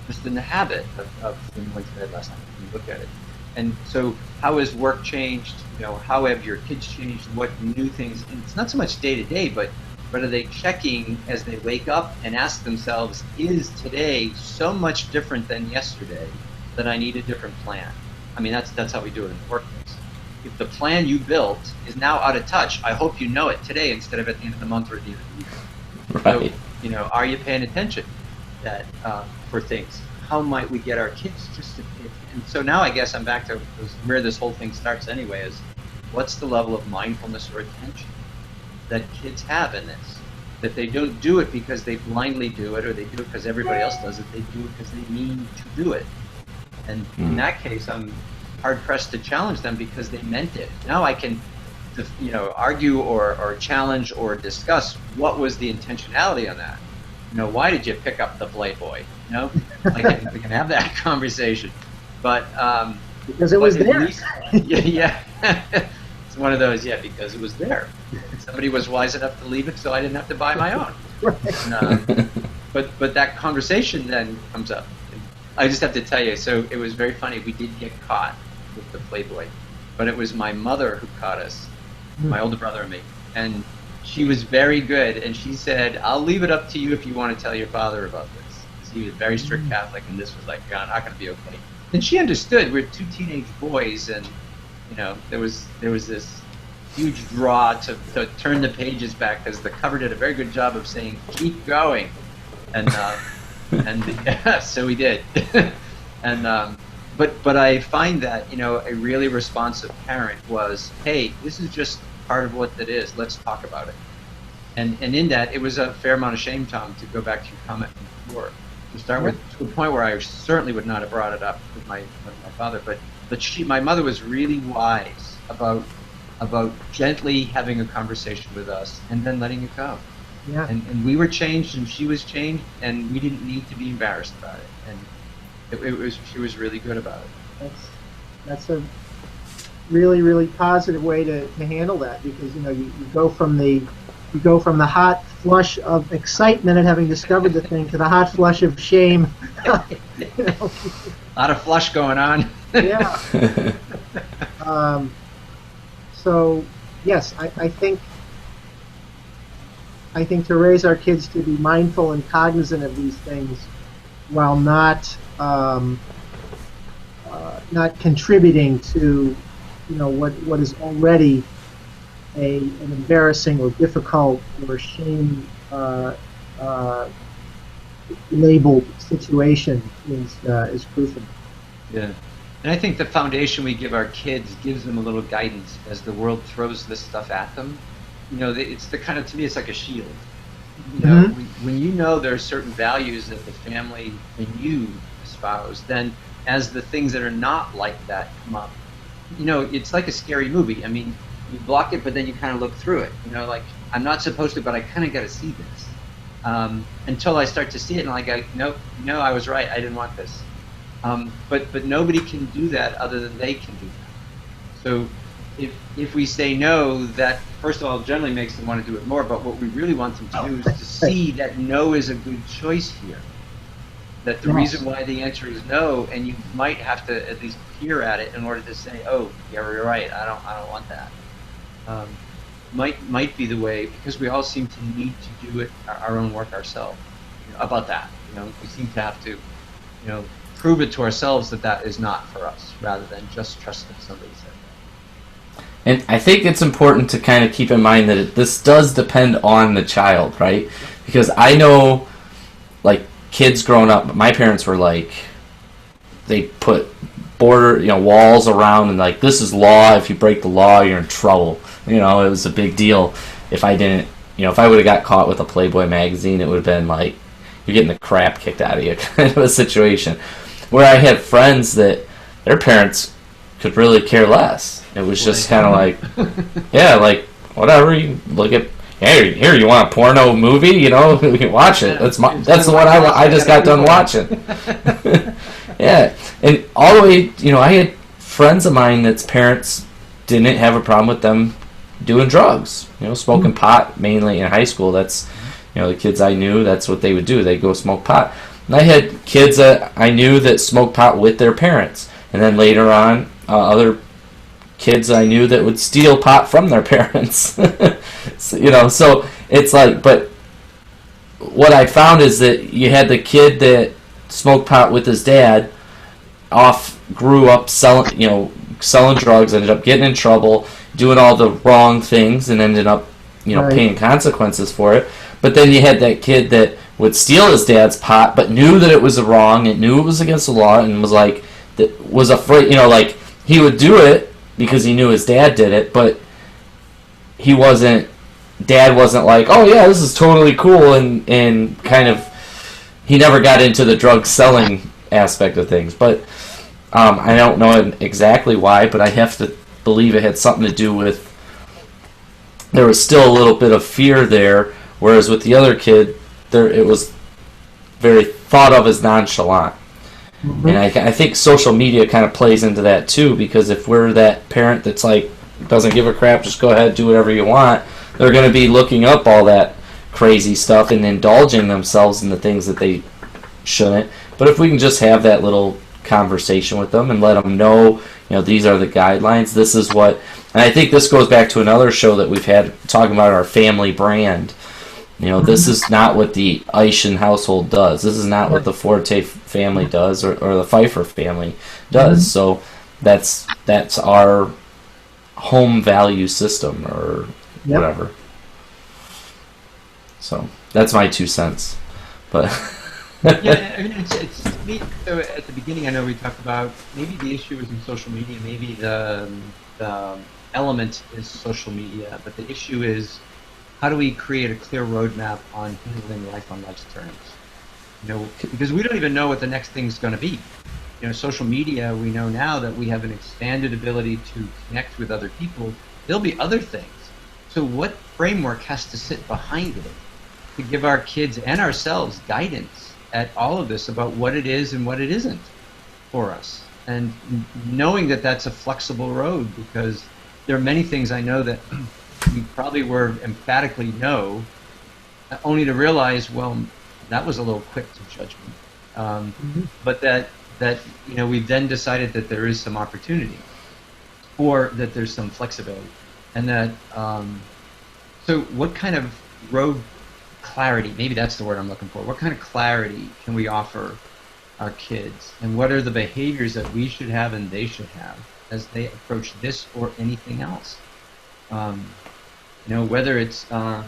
[SPEAKER 2] Just in the habit of when you went to bed last night, when you look at it. And so how has work changed? How have your kids changed? What new things? And it's not so much day to day, but are they checking as they wake up and ask themselves, is today so much different than yesterday that I need a different plan? I mean, that's how we do it in the workplace. If the plan you built is now out of touch, I hope you know it today instead of at the end of the month or at the end of the year.
[SPEAKER 1] Right.
[SPEAKER 2] So, are you paying attention that for things? How might we get our kids just to pay attention? And so now I guess I'm back to where this whole thing starts anyway, is what's the level of mindfulness or attention that kids have in this? That they don't do it because they blindly do it, or they do it because everybody else does it. They do it because they mean to do it. And in that case, I'm hard-pressed to challenge them because they meant it. Now I can, argue or challenge or discuss what was the intentionality on that. Why did you pick up the Playboy? We can have that conversation. But
[SPEAKER 3] because it was there.
[SPEAKER 2] Least, yeah. It's one of those, because it was there. Somebody was wise enough to leave it, so I didn't have to buy my own. And, but that conversation then comes up. I just have to tell you, so it was very funny. We did get caught with the Playboy, but it was my mother who caught us, my older brother and me. And she was very good, and she said, I'll leave it up to you if you want to tell your father about this. Because he was a very strict Catholic, and this was like, not going to be okay. And she understood. We're 2 teenage boys, and there was this huge draw to turn the pages back, because the cover did a very good job of saying, keep going. And so we did. And but I find that a really responsive parent was, hey, this is just part of what that is. Let's talk about it. And in that, it was a fair amount of shame, Tom, to go back to your comment before, to start with, to a point where I certainly would not have brought it up with my father. But my mother was really wise about gently having a conversation with us and then letting it go.
[SPEAKER 3] Yeah.
[SPEAKER 2] And we were changed, and she was changed, and we didn't need to be embarrassed about it. And she was really good about it.
[SPEAKER 3] That's a really, really positive way to handle that, because you go from the hot flush of excitement at having discovered the thing to the hot flush of shame.
[SPEAKER 2] A lot of flush going on.
[SPEAKER 3] Yeah. So yes, I think to raise our kids to be mindful and cognizant of these things, while not contributing to what is already an embarrassing or difficult or shame labeled situation is crucial.
[SPEAKER 2] Yeah. And I think the foundation we give our kids gives them a little guidance as the world throws this stuff at them. It's the kind of, to me, it's like a shield. When there are certain values that the family and you espouse, then as the things that are not like that come up, it's like a scary movie. I mean, you block it, but then you kind of look through it. Like, I'm not supposed to, but I kind of got to see this. until I start to see it and I go, nope, no, I was right. I didn't want this. But nobody can do that other than they can do that. So if we say no, that first of all generally makes them want to do it more. But what we really want them to do is to see that no is a good choice here. That the reason why the answer is no, and you might have to at least peer at it in order to say, oh, yeah, you're right. I don't want that. Might be the way, because we all seem to need to do it our own work ourselves. About that, we seem to have to, prove it to ourselves that that is not for us, rather than just trust that somebody said that.
[SPEAKER 1] And I think it's important to kind of keep in mind that this does depend on the child, right? Because I know, like, kids growing up, my parents were like, they put walls around and like, this is law. If you break the law, you're in trouble. It was a big deal. If I didn't, if I would have got caught with a Playboy magazine, it would have been like, you're getting the crap kicked out of you kind of a situation. Where I had friends that their parents could really care less. It was just kind of like, yeah, like, whatever, you look at, here, you want a porno movie? We can watch it. That's the one I just got done watching. Yeah, and all the way, I had friends of mine that's parents didn't have a problem with them doing drugs. Smoking pot mainly in high school. That's, the kids I knew, that's what they would do. They'd go smoke pot. And I had kids that I knew that smoked pot with their parents, and then later on, other kids I knew that would steal pot from their parents. So it's like, but what I found is that you had the kid that smoked pot with his dad, grew up selling drugs, ended up getting in trouble, doing all the wrong things, and ended up,
[SPEAKER 3] Right.
[SPEAKER 1] paying consequences for it. But then you had that kid that would steal his dad's pot, but knew that it was wrong, and knew it was against the law, and was like, that was afraid, like, he would do it because he knew his dad did it, but Dad wasn't like, oh yeah, this is totally cool, and kind of, he never got into the drug selling aspect of things. But I don't know exactly why, but I have to believe it had something to do with, there was still a little bit of fear there, whereas with the other kid, it was very thought of as nonchalant. Mm-hmm. And I think social media kind of plays into that too, because if we're that parent that's like, doesn't give a crap, just go ahead, do whatever you want, they're going to be looking up all that crazy stuff and indulging themselves in the things that they shouldn't. But if we can just have that little conversation with them and let them know, these are the guidelines, this is what, and I think this goes back to another show that we've had talking about our family brand. This is not what the Eischen household does. This is not what the Forte family does, or the Pfeiffer family does. Mm-hmm. So that's our home value system, or whatever. So that's my 2 cents. But
[SPEAKER 2] yeah, I mean, it's so at the beginning, I know we talked about maybe the issue is in social media, maybe the element is social media, but the issue is, how do we create a clear roadmap on handling life on life's terms? Because we don't even know what the next thing's going to be. Social media, we know now that we have an expanded ability to connect with other people. There'll be other things. So what framework has to sit behind it to give our kids and ourselves guidance at all of this about what it is and what it isn't for us? And knowing that that's a flexible road, because there are many things I know that we probably were emphatically no, only to realize, well, that was a little quick to judgment. But that we've then decided that there is some opportunity, or that there's some flexibility, and that so what kind of road clarity, maybe that's the word I'm looking for, what kind of clarity can we offer our kids, and what are the behaviors that we should have and they should have as they approach this or anything else? Whether it's how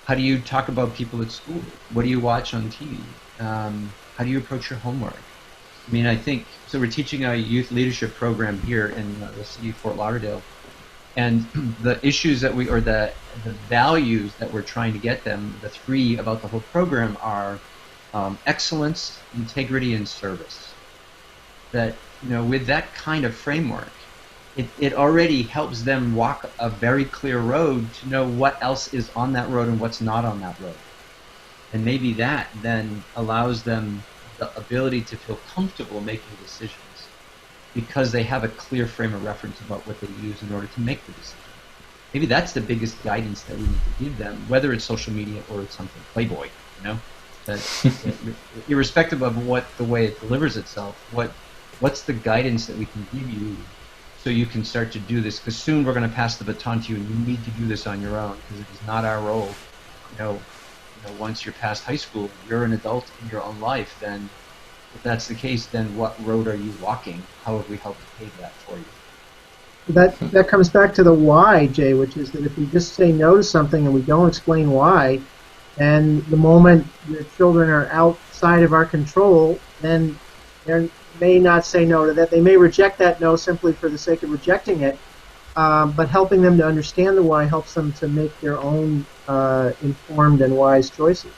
[SPEAKER 2] do you talk about people at school? What do you watch on TV? How do you approach your homework? I mean, I think, so we're teaching a youth leadership program here in the city of Fort Lauderdale, and the issues that the values that we're trying to get them, the three about the whole program are excellence, integrity, and service. That, with that kind of framework, it already helps them walk a very clear road to know what else is on that road and what's not on that road. And maybe that then allows them the ability to feel comfortable making decisions because they have a clear frame of reference about what they use in order to make the decision. Maybe that's the biggest guidance that we need to give them, whether it's social media or it's something Playboy, you know? That irrespective of what the way it delivers itself, what's the guidance that we can give you so you can start to do this? Because soon we're going to pass the baton to you, and you need to do this on your own because it is not our role. Once you're past high school, you're an adult in your own life. Then, if that's the case, then what road are you walking? How have we helped pave that for you?
[SPEAKER 3] That comes back to the why, Jay, which is that if we just say no to something and we don't explain why, and the moment the children are outside of our control, then they may not say no to that. They may reject that no simply for the sake of rejecting it, but helping them to understand the why helps them to make their own informed and wise choices.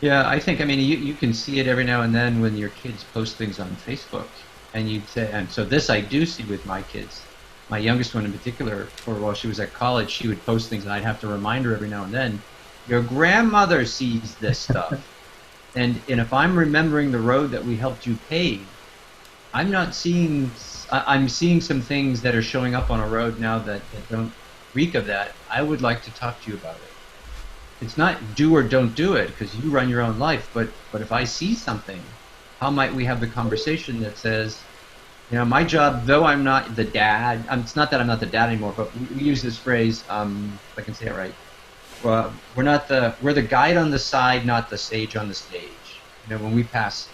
[SPEAKER 2] Yeah, I think, you can see it every now and then when your kids post things on Facebook. And you'd say, and so this I do see with my kids. My youngest one in particular, while she was at college, she would post things, and I'd have to remind her every now and then, your grandmother sees this stuff. and if I'm remembering the road that we helped you pave, I'm seeing some things that are showing up on a road now that don't reek of that. I would like to talk to you about it. It's not do or don't do it, because you run your own life, but if I see something, how might we have the conversation that says, my job, though I'm not the dad, it's not that I'm not the dad anymore, but we use this phrase, if I can say it right, well, we're the guide on the side, not the sage on the stage, when we pass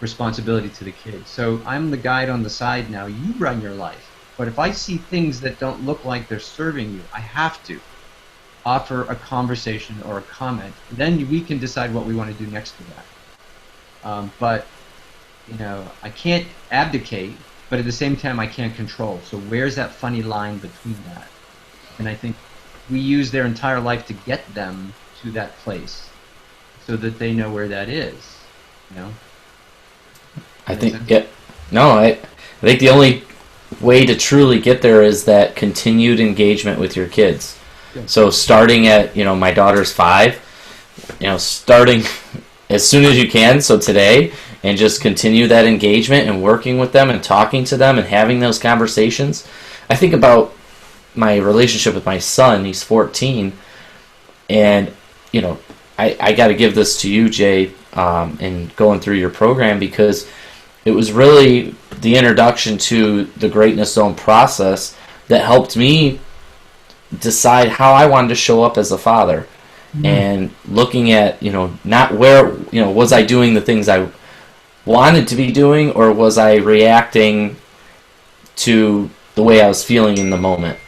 [SPEAKER 2] responsibility to the kids. So I'm the guide on the side now, you run your life. But if I see things that don't look like they're serving you, I have to offer a conversation or a comment. Then we can decide what we want to do next to that. But I can't abdicate, but at the same time I can't control. So where's that funny line between that? And I think we use their entire life to get them to that place so that they know where that is.
[SPEAKER 1] I think, yeah. No, I think the only way to truly get there is that continued engagement with your kids. Yeah. So starting at, my daughter's 5, starting as soon as you can, so today, and just continue that engagement and working with them and talking to them and having those conversations. I think about my relationship with my son. He's 14, and I got to give this to you, Jay, and going through your program, because it was really the introduction to the Greatness Zone process that helped me decide how I wanted to show up as a father. Mm-hmm. And looking at, not where, was I doing the things I wanted to be doing, or was I reacting to the way I was feeling in the moment?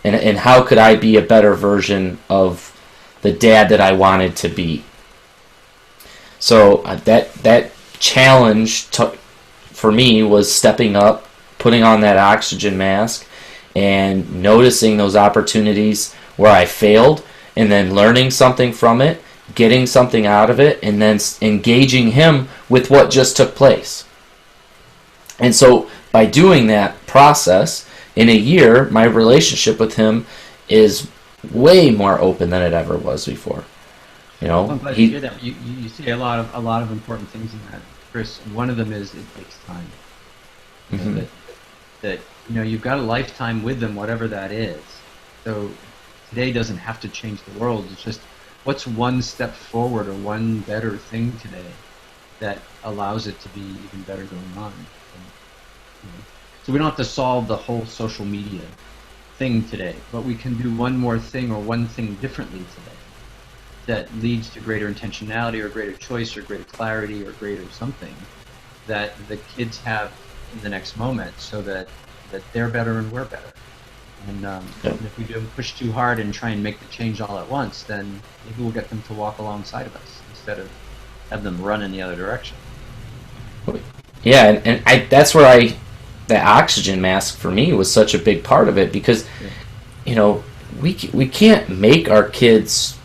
[SPEAKER 1] And how could I be a better version of the dad that I wanted to be? So that challenge for me was stepping up, putting on that oxygen mask, and noticing those opportunities where I failed, and then learning something from it, getting something out of it, and then engaging him with what just took place. And so by doing that process, in a year, my relationship with him is way more open than it ever was before.
[SPEAKER 2] I'm glad to hear that. You say a lot of important things in that, Chris. And one of them is it takes time. Mm-hmm. That you've got a lifetime with them, whatever that is. So today doesn't have to change the world. It's just what's one step forward or one better thing today that allows it to be even better going on. So we don't have to solve the whole social media thing today, but we can do one more thing or one thing differently today that leads to greater intentionality or greater choice or greater clarity or greater something that the kids have in the next moment, so that they're better and we're better. And if we don't push too hard and try and make the change all at once, then maybe we'll get them to walk alongside of us instead of have them run in the other direction.
[SPEAKER 1] Yeah, and that's where the oxygen mask for me was such a big part of it, because we can't make our kids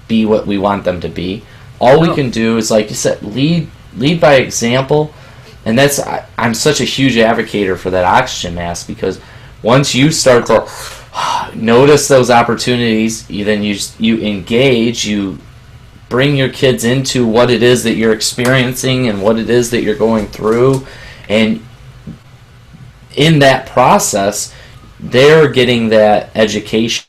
[SPEAKER 1] be what we want them to be. All we can do is, like you said, lead by example. And I'm such a huge advocate for that oxygen mask, because once you start to notice those opportunities, you engage, you bring your kids into what it is that you're experiencing and what it is that you're going through, and in that process they're getting that education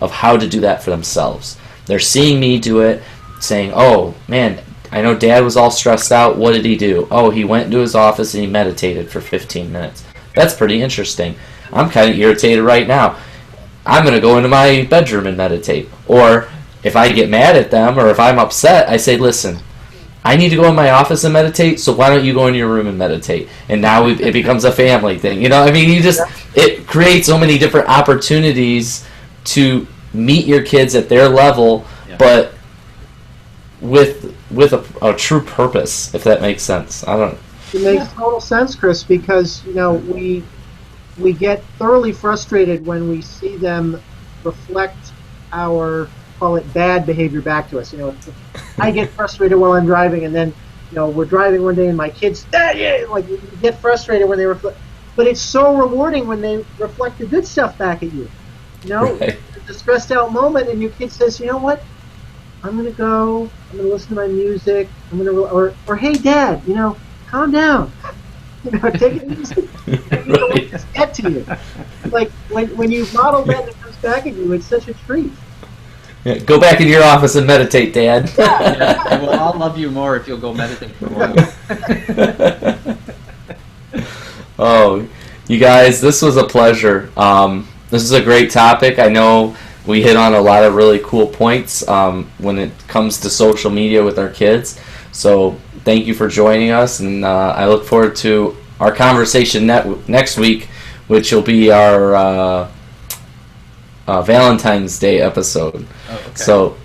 [SPEAKER 1] of how to do that for themselves. They're seeing me do it, saying, oh man, I know Dad was all stressed out. What did he do? Oh, he went into his office and he meditated for 15 minutes. That's pretty interesting. I'm kind of irritated right now. I'm going to go into my bedroom and meditate. Or if I get mad at them or if I'm upset, I say, listen, I need to go in my office and meditate, so why don't you go in your room and meditate? And now it becomes a family thing. You know, I mean, it creates so many different opportunities to meet your kids at their level, but with a true purpose, if that makes sense. I don't.
[SPEAKER 3] It makes total sense, Chris, because we get thoroughly frustrated when we see them reflect our, call it, bad behavior back to us. I get frustrated while I'm driving, and then we're driving one day and my kids, like, you get frustrated when they reflect. But it's so rewarding when they reflect the good stuff back at you.
[SPEAKER 1] Right.
[SPEAKER 3] It's a stressed out moment, and your kid says, you know what? I'm gonna listen to my music. Or hey, Dad, calm down. Take it easy.
[SPEAKER 1] Right.
[SPEAKER 3] Just get to you. Like when you model that and it comes back at you, it's such a treat.
[SPEAKER 1] Yeah, go back into your office and meditate, Dad.
[SPEAKER 2] Yeah, and we'll all love you more if you'll go meditate for a while.
[SPEAKER 1] Oh, you guys, this was a pleasure. This is a great topic. I know we hit on a lot of really cool points when it comes to social media with our kids. So thank you for joining us, and I look forward to our conversation next week, which will be our Valentine's Day episode.
[SPEAKER 2] Oh, okay.
[SPEAKER 1] So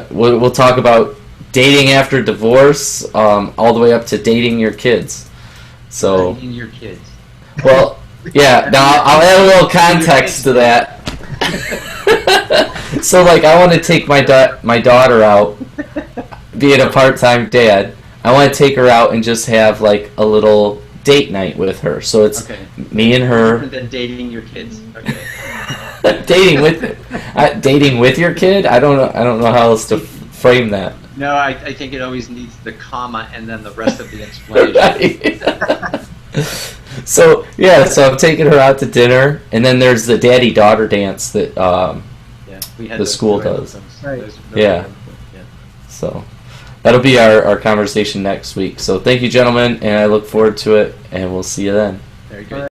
[SPEAKER 1] we'll talk about dating after divorce, all the way up to dating your kids. So
[SPEAKER 2] Dating your kids.
[SPEAKER 1] well, yeah. Now I'll add a little context to that. So, like, I want to take my daughter out, being a part-time dad. I want to take her out and just have like a little date night with her. So it's me and her.
[SPEAKER 2] Different than dating your kids. Okay.
[SPEAKER 1] dating with your kid. I don't know how else to frame that.
[SPEAKER 2] No, I think it always needs the comma and then the rest of the explanation.
[SPEAKER 1] Right. So I'm taking her out to dinner, and then there's the daddy-daughter dance that
[SPEAKER 2] we had
[SPEAKER 1] the school does.
[SPEAKER 3] Right.
[SPEAKER 1] Yeah. So that'll be our conversation next week. So thank you, gentlemen, and I look forward to it, and we'll see you then.
[SPEAKER 2] Very good.